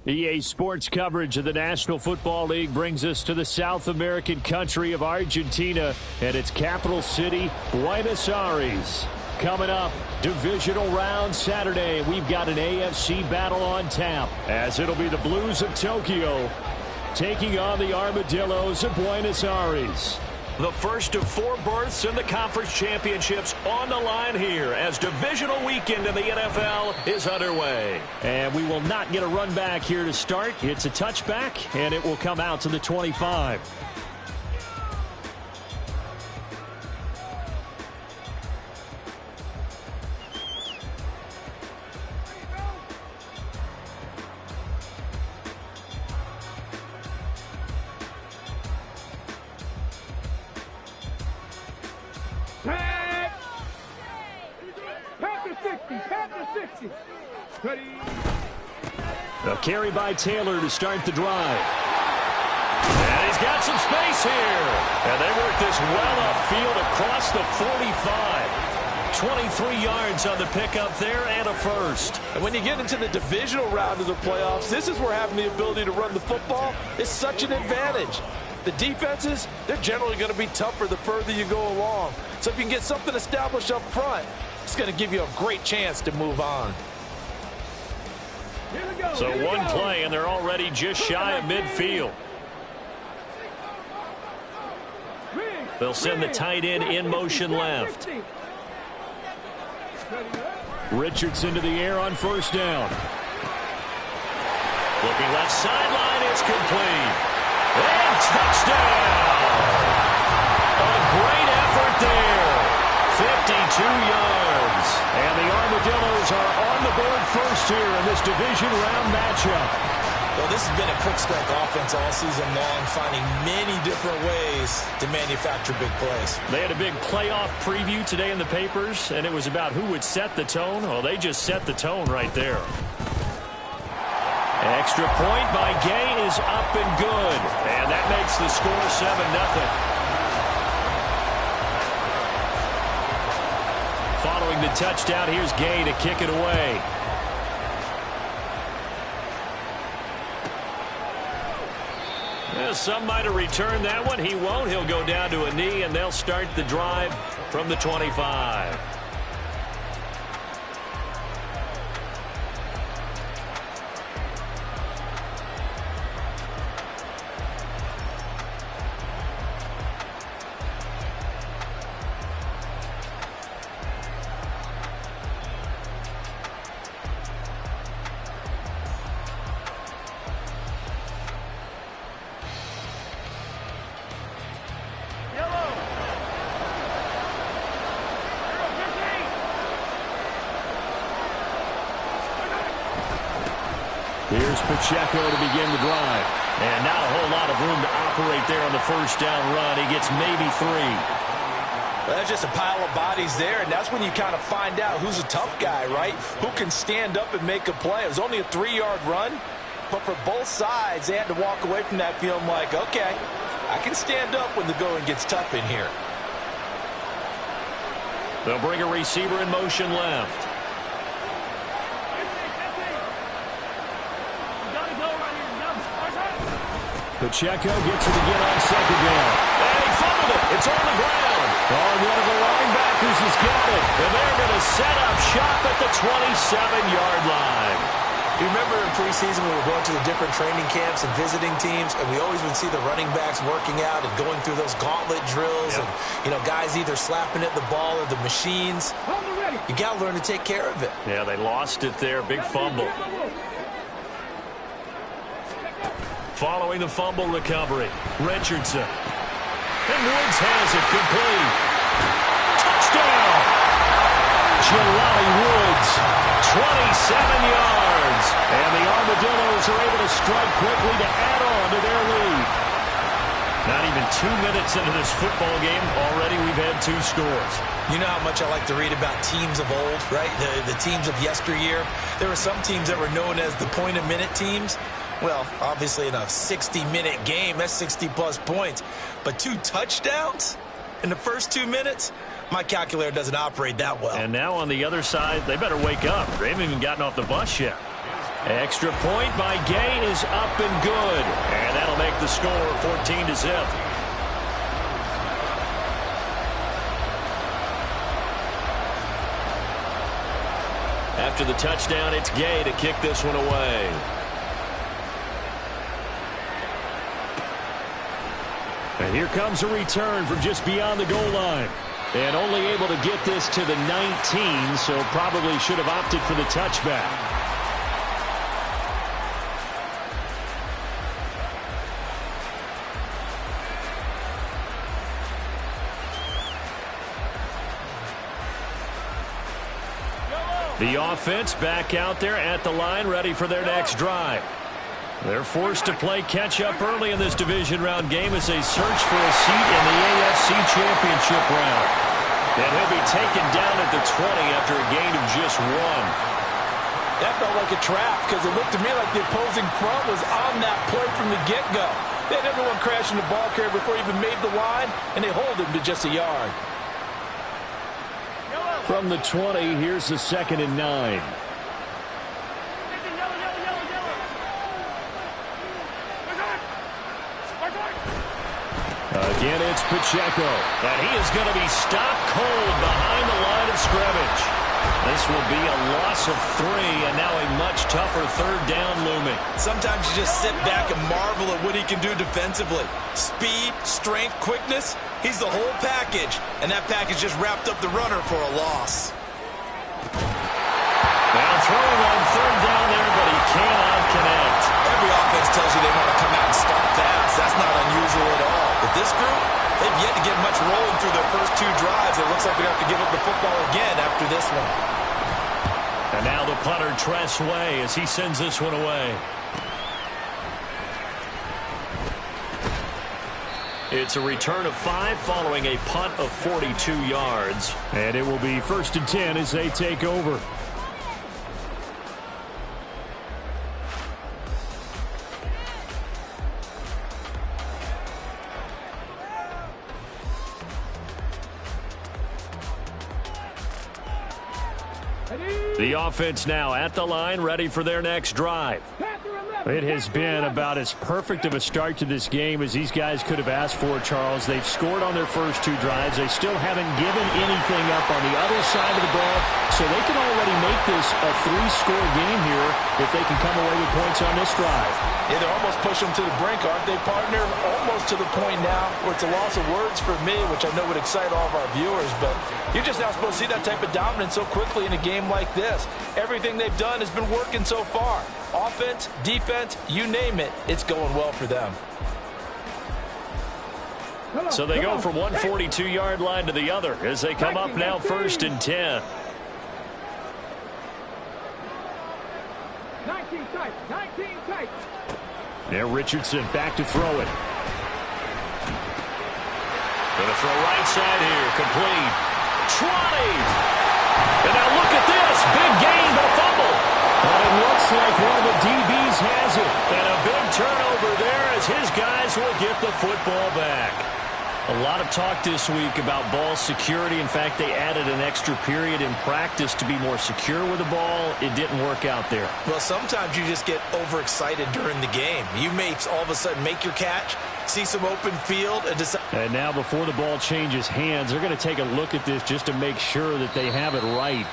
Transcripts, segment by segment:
EA Sports coverage of the National Football League brings us to the South American country of Argentina and its capital city, Buenos Aires. Coming up, divisional round Saturday. We've got an AFC battle on tap, as it'll be the Blues of Tokyo taking on the Armadillos of Buenos Aires. The first of 4 berths in the conference championships on the line here as divisional weekend in the NFL is underway. And we will not get a run back here to start. It's a touchback, and it will come out to the 25. A carry by Taylor to start the drive. And he's got some space here. And they work this well upfield across the 45. 23 yards on the pickup there and a first. And when you get into the divisional round of the playoffs, this is where having the ability to run the football is such an advantage. The defenses, they're generally going to be tougher the further you go along. So if you can get something established up front, it's going to give you a great chance to move on. So one play, and they're already just shy of midfield. They'll send the tight end in motion left. Richardson to the air on first down. Looking left sideline, it's complete. And touchdown! A great effort there. 52 yards. And the Armadillos are on the board first here in this division round matchup. Well, this has been a quick-strike offense all season long, finding many different ways to manufacture big plays. They had a big playoff preview today in the papers, and it was about who would set the tone. Well, they just set the tone right there. Extra point by Gay is up and good. And that makes the score 7-0. Following the touchdown, here's Gay to kick it away. Well, some might have returned that one. He won't. He'll go down to a knee, and they'll start the drive from the 25. Here's Pacheco to begin the drive. And not a whole lot of room to operate there on the first down run. He gets maybe 3. Well, that's just a pile of bodies there, and that's when you kind of find out who's a tough guy, right? Who can stand up and make a play. It was only a 3-yard run, but for both sides, they had to walk away from that feeling like, okay, I can stand up when the going gets tough in here. They'll bring a receiver in motion left. Pacheco gets it again on second down. And he fumbled it. It's on the ground. Oh, one of the linebackers has got it. And they're going to set up shop at the 27-yard line. You remember in preseason we were going to the different training camps and visiting teams, and we always would see the running backs working out and going through those gauntlet drills. Yep. And, you know, guys either slapping at the ball or the machines. You got to learn to take care of it. Yeah, they lost it there. Big fumble. Following the fumble recovery, Richardson. And Woods has it complete. Touchdown! Jelani Woods, 27 yards. And the Armadillos are able to strike quickly to add on to their lead. Not even 2 minutes into this football game, already we've had 2 scores. You know how much I like to read about teams of old, right? The teams of yesteryear. There were some teams that were known as the point-a-minute teams. Well, obviously in a 60-minute game, that's 60-plus points. But 2 touchdowns in the first 2 minutes? My calculator doesn't operate that well. And now on the other side, they better wake up. They haven't even gotten off the bus yet. Extra point by Gay is up and good. And that'll make the score 14-0. After the touchdown, it's Gay to kick this one away. And here comes a return from just beyond the goal line. And only able to get this to the 19, so probably should have opted for the touchback. The offense back out there at the line, ready for their next drive. They're forced to play catch-up early in this division round game as they search for a seat in the AFC Championship round. And he'll be taken down at the 20 after a gain of just 1. That felt like a trap because it looked to me like the opposing front was on that play from the get-go. They had everyone crashing the ball carrier before he even made the line, and they hold him to just a yard. From the 20, here's the 2nd and 9. Again, it's Pacheco. And he is going to be stopped cold behind the line of scrimmage. This will be a loss of 3, and now a much tougher 3rd down looming. Sometimes you just sit back and marvel at what he can do defensively. Speed, strength, quickness. He's the whole package, and that package just wrapped up the runner for a loss. Now throwing on 3rd down there, but he cannot connect. Every offense tells you they want to come out and start fast. That's not unusual at all. But this group, they've yet to get much rolling through their first 2 drives. It looks like they're going to have to give up the football again after this one. And now the punter, Tress Way, as he sends this one away. It's a return of 5 following a punt of 42 yards. And it will be 1st and 10 as they take over. The offense now at the line, ready for their next drive. It has been about as perfect of a start to this game as these guys could have asked for, Charles. They've scored on their first 2 drives. They still haven't given anything up on the other side of the ball, so they can already make this a 3-score game here if they can come away with points on this drive. Yeah, they're almost pushing them to the brink, aren't they, partner? Almost to the point now where it's a loss of words for me, which I know would excite all of our viewers, but you're just not supposed to see that type of dominance so quickly in a game like this. Everything they've done has been working so far. Offense, defense, you name it, it's going well for them. So they go from one 42-yard line to the other as they come up now 1st and 10. 19 tight. There, Richardson back to throw it. Going to throw right side here, complete. 20! And now look at this, big gain, but a fumble. But it looks like one of the DBs has it. And a big turnover there as his guys will get the football back. A lot of talk this week about ball security. In fact, they added an extra period in practice to be more secure with the ball. It didn't work out there. Well, sometimes you just get overexcited during the game. You may all of a sudden make your catch, see some open field, and decide. And now before the ball changes hands, they're going to take a look at this just to make sure that they have it right.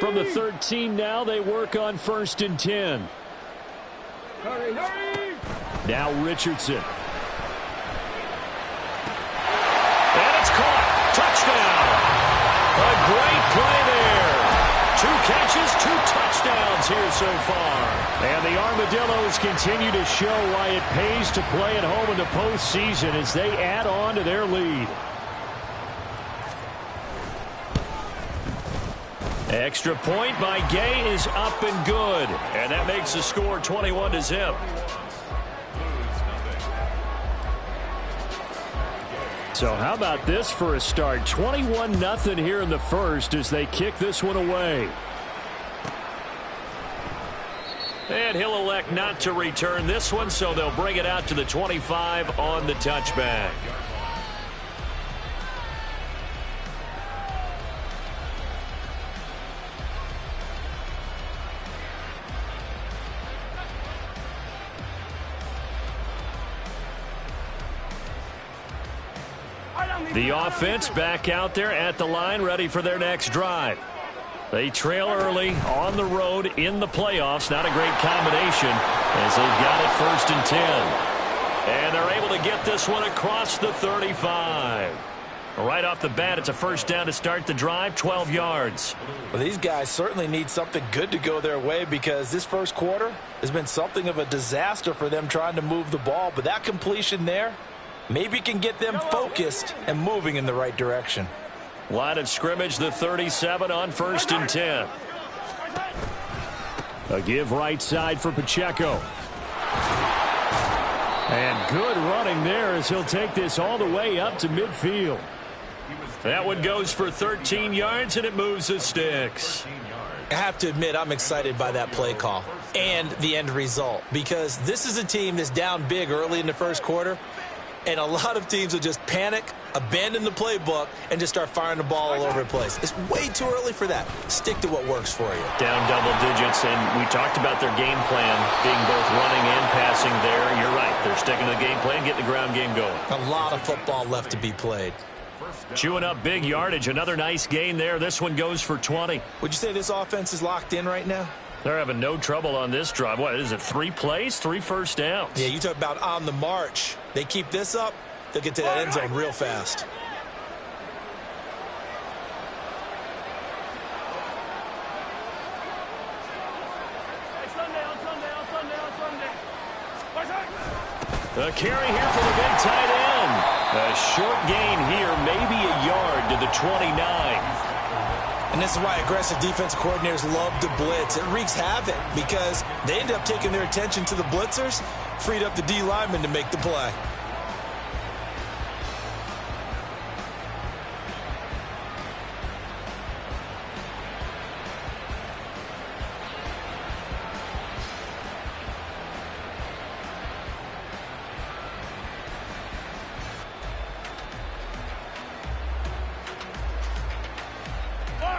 From the 13 now, they work on 1st and 10. Hurry. Now Richardson. And it's caught. Touchdown. A great play there. 2 catches, 2 touchdowns here so far. And the Armadillos continue to show why it pays to play at home in the postseason as they add on to their lead. Extra point by Gay is up and good. And that makes the score 21-0. So how about this for a start? 21-0 here in the first as they kick this one away. And he'll elect not to return this one, so they'll bring it out to the 25 on the touchback. The offense back out there at the line, ready for their next drive. They trail early on the road in the playoffs. Not a great combination as they've got it 1st and 10. And they're able to get this one across the 35. Right off the bat, it's a first down to start the drive, 12 yards. Well, these guys certainly need something good to go their way because this first quarter has been something of a disaster for them trying to move the ball. But that completion there maybe can get them focused and moving in the right direction. Line of scrimmage, the 37 on 1st and 10. A give right side for Pacheco. And good running there as he'll take this all the way up to midfield. That one goes for 13 yards, and it moves the sticks. I have to admit, I'm excited by that play call and the end result because this is a team that's down big early in the first quarter. And a lot of teams will just panic, abandon the playbook, and just start firing the ball all over the place. It's way too early for that. Stick to what works for you. Down double digits, and we talked about their game plan being both running and passing there. You're right. They're sticking to the game plan, getting the ground game going. A lot of football left to be played. Chewing up big yardage. Another nice gain there. This one goes for 20. Would you say this offense is locked in right now? They're having no trouble on this drive. What is it, 3 plays, 3 first downs? Yeah, you talk about on the march. They keep this up, they'll get to that end zone real fast. A carry here for the big tight end. A short gain here, maybe a yard to the 29. And this is why aggressive defense coordinators love to blitz. It wreaks havoc because they end up taking their attention to the blitzers, freed up the D lineman to make the play.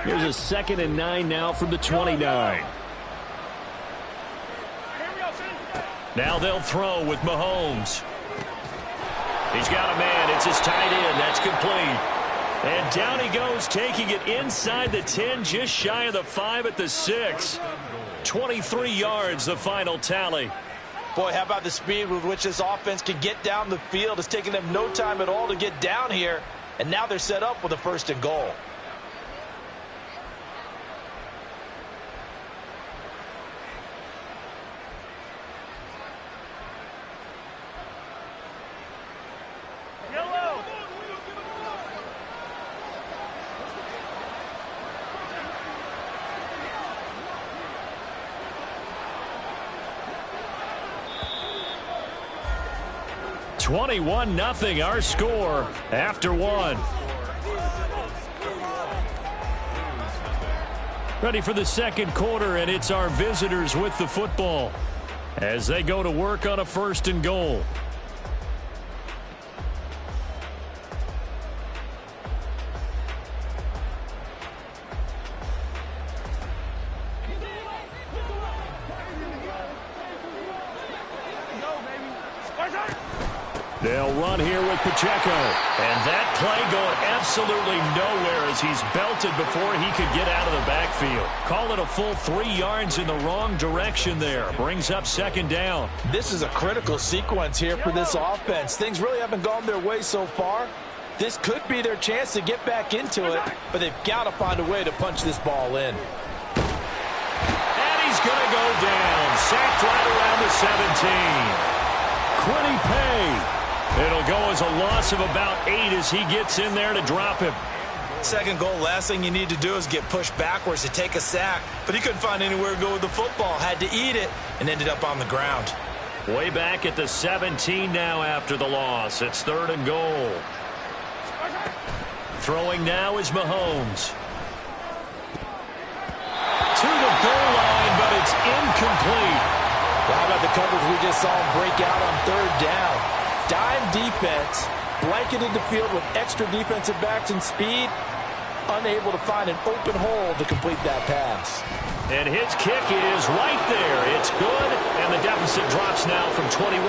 Here's a 2nd and 9 now from the 29. Now they'll throw with Mahomes. He's got a man. It's his tight end. That's complete. And down he goes, taking it inside the 10, just shy of the 5 at the 6. 23 yards, the final tally. Boy, how about the speed with which this offense can get down the field? It's taking them no time at all to get down here. And now they're set up with a 1st and goal. (21-0) our score after 1. Ready for the second quarter, and it's our visitors with the football as they go to work on a 1st and goal. They'll run here with Pacheco. And that play going absolutely nowhere as he's belted before he could get out of the backfield. Call it a full 3 yards in the wrong direction there. Brings up 2nd down. This is a critical sequence here for this offense. Things really haven't gone their way so far. This could be their chance to get back into it, but they've got to find a way to punch this ball in. And he's going to go down. Sacked right around the 17. Quiddy Pay. It'll go as a loss of about 8 as he gets in there to drop him. Second goal, last thing you need to do is get pushed backwards to take a sack. But he couldn't find anywhere to go with the football. Had to eat it and ended up on the ground. Way back at the 17 now after the loss. It's 3rd and goal. Throwing now is Mahomes. To the goal line, but it's incomplete. Well, how about the coverage we just saw him break out on third down? Dime defense, blanketed the field with extra defensive backs and speed, unable to find an open hole to complete that pass. And his kick is right there. It's good, and the deficit drops now from 21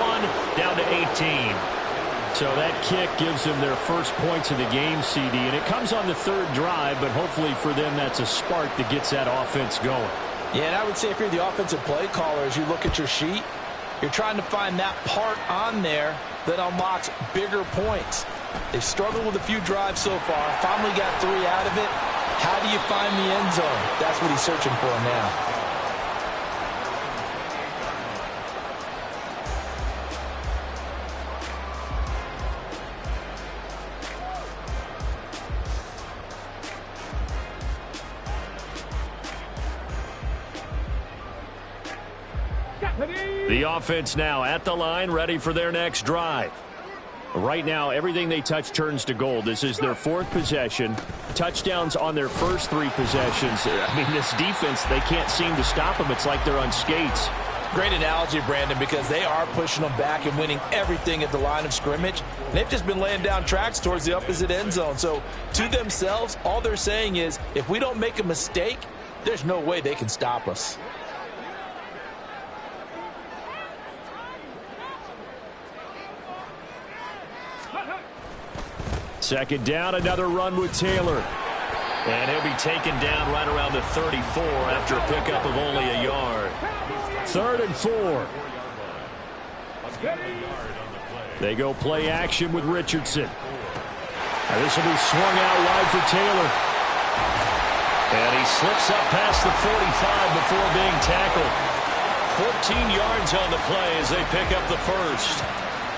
down to 18. So that kick gives them their first points of the game, CD, and it comes on the third drive, but hopefully for them that's a spark that gets that offense going. Yeah, and I would say if you're the offensive play caller, as you look at your sheet, you're trying to find that part on there that unlocks bigger points. They've struggled with a few drives so far, finally got 3 out of it. How do you find the end zone? That's what he's searching for now. The offense now at the line, ready for their next drive. Right now, everything they touch turns to gold. This is their 4th possession. Touchdowns on their first 3 possessions. I mean, this defense, they can't seem to stop them. It's like they're on skates. Great analogy, Brandon, because they are pushing them back and winning everything at the line of scrimmage. And they've just been laying down tracks towards the opposite end zone. So, to themselves, all they're saying is, if we don't make a mistake, there's no way they can stop us. Second down, another run with Taylor. And he'll be taken down right around the 34 after a pickup of only a yard. 3rd and 4. They go play action with Richardson. And this will be swung out wide for Taylor. And he slips up past the 45 before being tackled. 14 yards on the play as they pick up the first.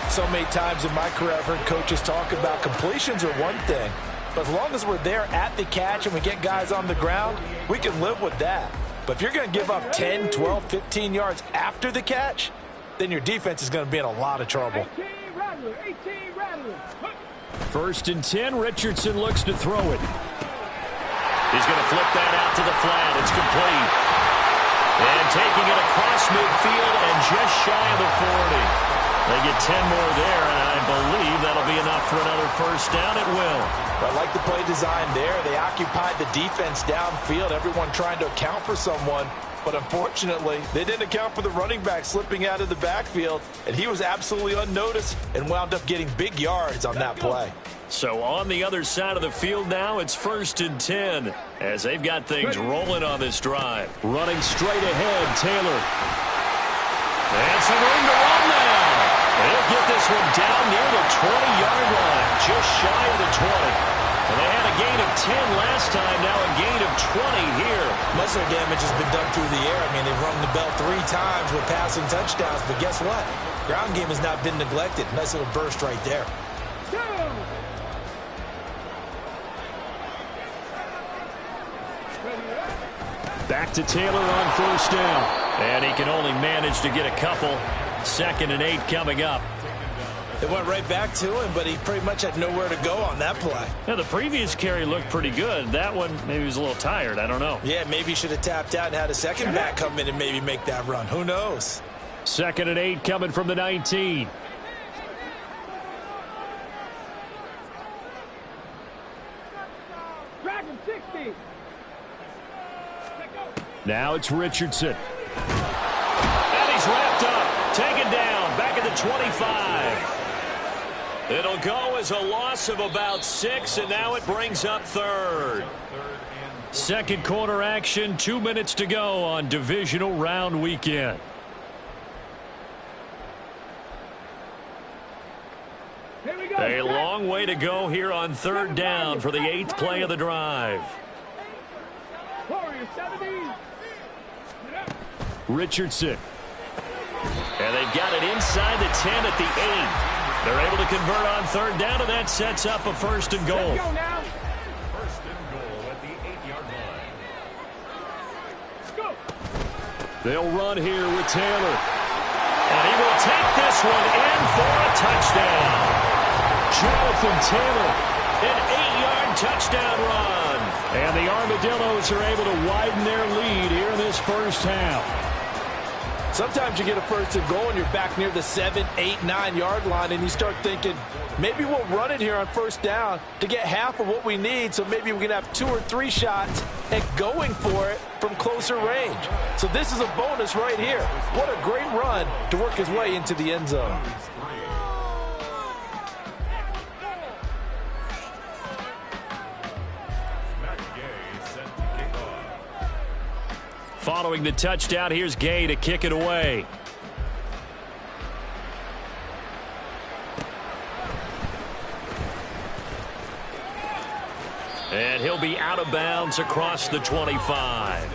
So many times in my career I've heard coaches talk about completions are one thing, but as long as we're there at the catch and we get guys on the ground, we can live with that. But if you're going to give up 10, 12, 15 yards after the catch, then your defense is going to be in a lot of trouble. 18 Rattler. 1st and 10, Richardson looks to throw it. He's going to flip that out to the flat. It's complete. And taking it across midfield and just shy of the 40. They get 10 more there, and I believe that'll be enough for another first down. It will. I like the play design there. They occupied the defense downfield, everyone trying to account for someone. But unfortunately, they didn't account for the running back slipping out of the backfield, and he was absolutely unnoticed and wound up getting big yards on that play. So on the other side of the field now, it's 1st and 10 as they've got things rolling on this drive. Running straight ahead, Taylor. And some room to run now. They'll get this one down near the 20-yard line, just shy of the 20. And they had a gain of 10 last time, now a gain of 20 here. Muscle damage has been done through the air. I mean, they've rung the bell 3 times with passing touchdowns, but guess what? Ground game has not been neglected. Nice little burst right there. Back to Taylor on 1st down. And he can only manage to get a couple. 2nd and 8 coming up. It went right back to him, but he pretty much had nowhere to go on that play. Now, the previous carry looked pretty good. That one, maybe he was a little tired. I don't know. Yeah, maybe he should have tapped out and had a second back come in and maybe make that run. Who knows? 2nd and 8 coming from the 19. Dragon 60. Now it's Richardson. And he's wrapped up. Taken down. Back at the 25. It'll go as a loss of about 6, and now it brings up 3rd. Second quarter action, 2 minutes to go on divisional round weekend. A long way to go here on 3rd down for the 8th play of the drive. Richardson. And they've got it inside the 10 at the 8. They're able to convert on 3rd down, and that sets up a 1st and goal. 1st and goal at the 8-yard line. They'll run here with Taylor. And he will take this one in for a touchdown. Jonathan Taylor An 8-yard touchdown run. And the Armadillos are able to widen their lead here in this first half. Sometimes you get a first and goal and you're back near the 7, 8, 9-yard line, and you start thinking, maybe we'll run it here on first down to get half of what we need, so maybe we can have 2 or 3 shots at going for it from closer range. So this is a bonus right here. What a great run to work his way into the end zone. Following the touchdown, here's Gay to kick it away. And he'll be out of bounds across the 25.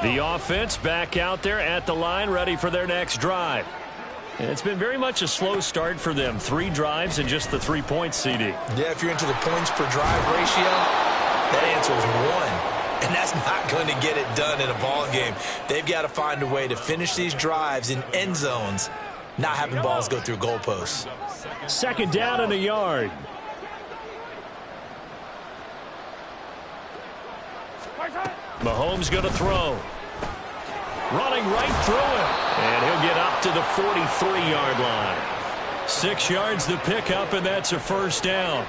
The offense back out there at the line, ready for their next drive. And it's been very much a slow start for them. 3 drives and just the 3 points, CD. Yeah, if you're into the points per drive ratio, that answer is 1. And that's not going to get it done in a ball game. They've got to find a way to finish these drives in end zones, not having balls go through goalposts. 2nd down and a yard. Mahomes going to throw. Running right through him. And he'll get up to the 43-yard line. 6 yards the pickup, and that's a first down.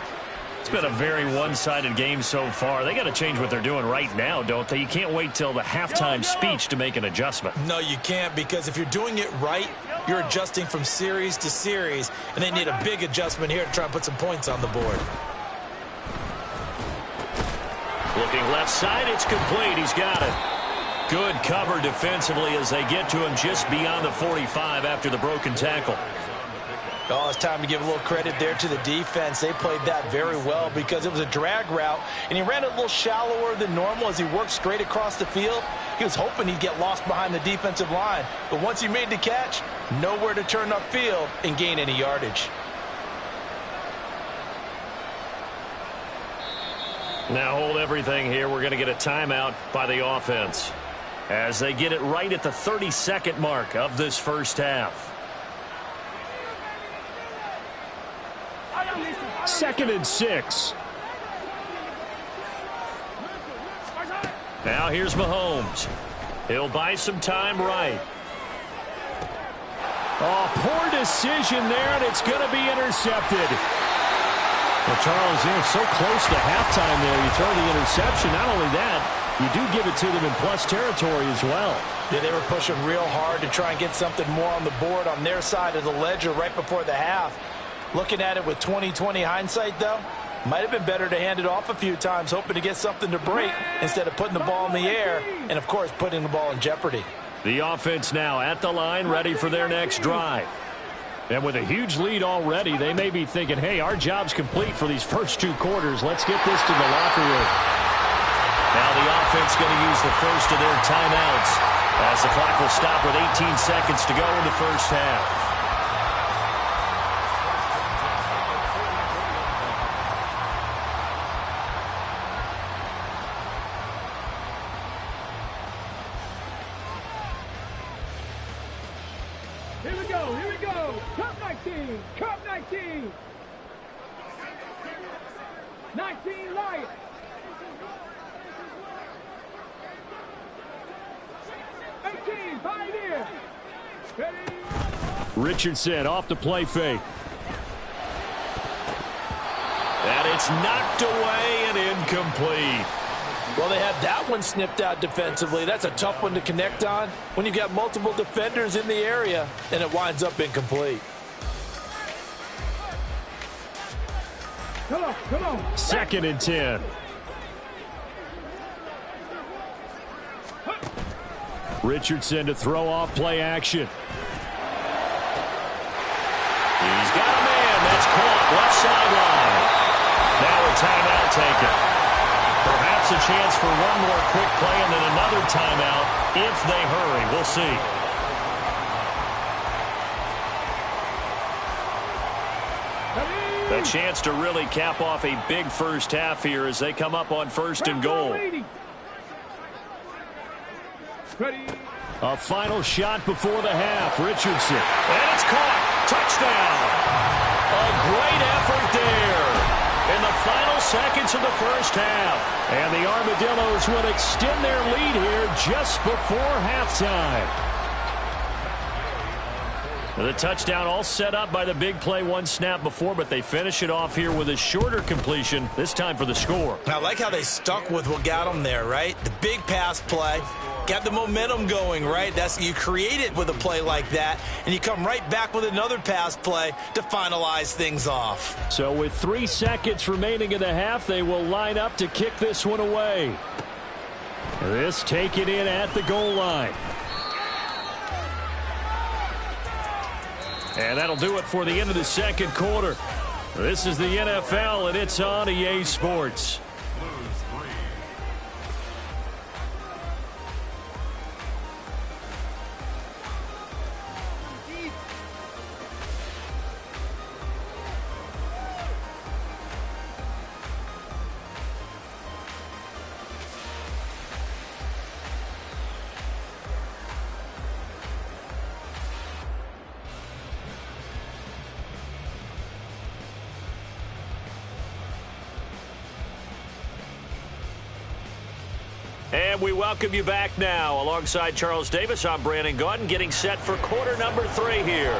It's been a very one-sided game so far. They got to change what they're doing right now, don't they? You can't wait till the halftime speech to make an adjustment. No, you can't, because if you're doing it right, you're adjusting from series to series, and they need a big adjustment here to try and put some points on the board. Looking left side, it's complete. He's got it. Good cover defensively as they get to him just beyond the 45 after the broken tackle. Oh, it's time to give a little credit there to the defense. They played that very well because it was a drag route, and he ran it a little shallower than normal as he worked straight across the field. He was hoping he'd get lost behind the defensive line, but once he made the catch, nowhere to turn upfield and gain any yardage. Now hold everything here. We're going to get a timeout by the offense as they get it right at the 32nd mark of this first half. 2nd and 6. Now here's Mahomes. He'll buy some time right. Oh, poor decision there, and it's going to be intercepted. Well, Charles, so close to halftime there. You throw the interception. Not only that, you do give it to them in plus territory as well. Yeah, they were pushing real hard to try and get something more on the board on their side of the ledger right before the half. Looking at it with 20/20 hindsight, though, might have been better to hand it off a few times, hoping to get something to break instead of putting the ball in the air and, of course, putting the ball in jeopardy. The offense now at the line, ready for their next drive. And with a huge lead already, they may be thinking, hey, our job's complete for these first 2 quarters. Let's get this to the locker room. Now the offense going to use the first of their timeouts as the clock will stop with 18 seconds to go in the first half. Here we go, here we go. Cup 19, Cup 19. 19 light. Pioneer. Ready. Richardson off the play fake. And it's knocked away and incomplete. Well, they had that one snipped out defensively. That's a tough one to connect on when you've got multiple defenders in the area, and it winds up incomplete. Come on, come on. 2nd and 10. Richardson to throw off play action. He's got a man. That's caught left sideline. Now a timeout taken. Perhaps a chance for one more quick play and then another timeout if they hurry. We'll see. A chance to really cap off a big first half here as they come up on 1st and goal. A final shot before the half. Richardson. And it's caught. Touchdown. A great effort there in the final seconds of the first half. And the Armadillos will extend their lead here just before halftime. The touchdown all set up by the big play one snap before, but they finish it off here with a shorter completion, this time for the score. I like how they stuck with what got them there, right? The big pass play, got the momentum going, right? You create it with a play like that, and you come right back with another pass play to finalize things off. So with 3 seconds remaining in the half, they will line up to kick this one away. This taken in at the goal line. And that'll do it for the end of the second quarter. This is the NFL, and it's on EA Sports. And we welcome you back now. Alongside Charles Davis, I'm Brandon Gaudin, getting set for quarter number 3 here.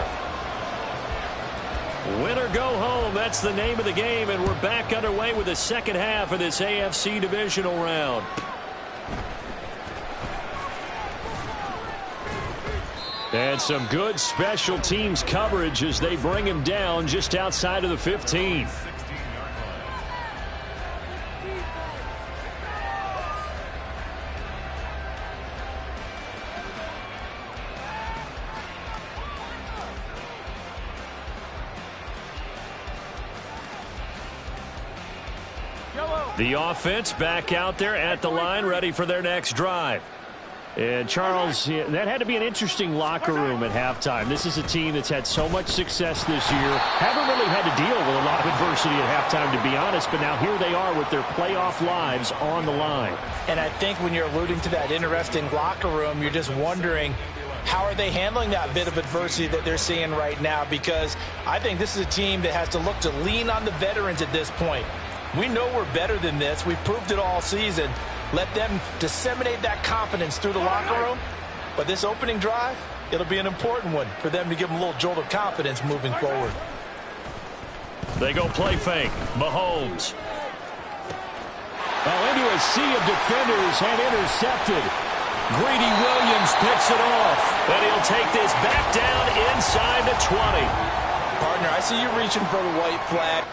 Win or go home, that's the name of the game, and we're back underway with the second half of this AFC divisional round. And some good special teams coverage as they bring him down just outside of the 15. The offense back out there at the line, ready for their next drive. And Charles, that had to be an interesting locker room at halftime. This is a team that's had so much success this year. Haven't really had to deal with a lot of adversity at halftime, to be honest. But now here they are with their playoff lives on the line. And I think when you're alluding to that interesting locker room, you're just wondering, how are they handling that bit of adversity that they're seeing right now? Because I think this is a team that has to look to lean on the veterans at this point. We know we're better than this. We've proved it all season. Let them disseminate that confidence through the locker room. But this opening drive, it'll be an important one for them to give them a little jolt of confidence moving forward. They go play fake. Mahomes. Into a sea of defenders and intercepted. Greedy Williams picks it off. And he'll take this back down inside the 20. Partner, I see you reaching for the white flag.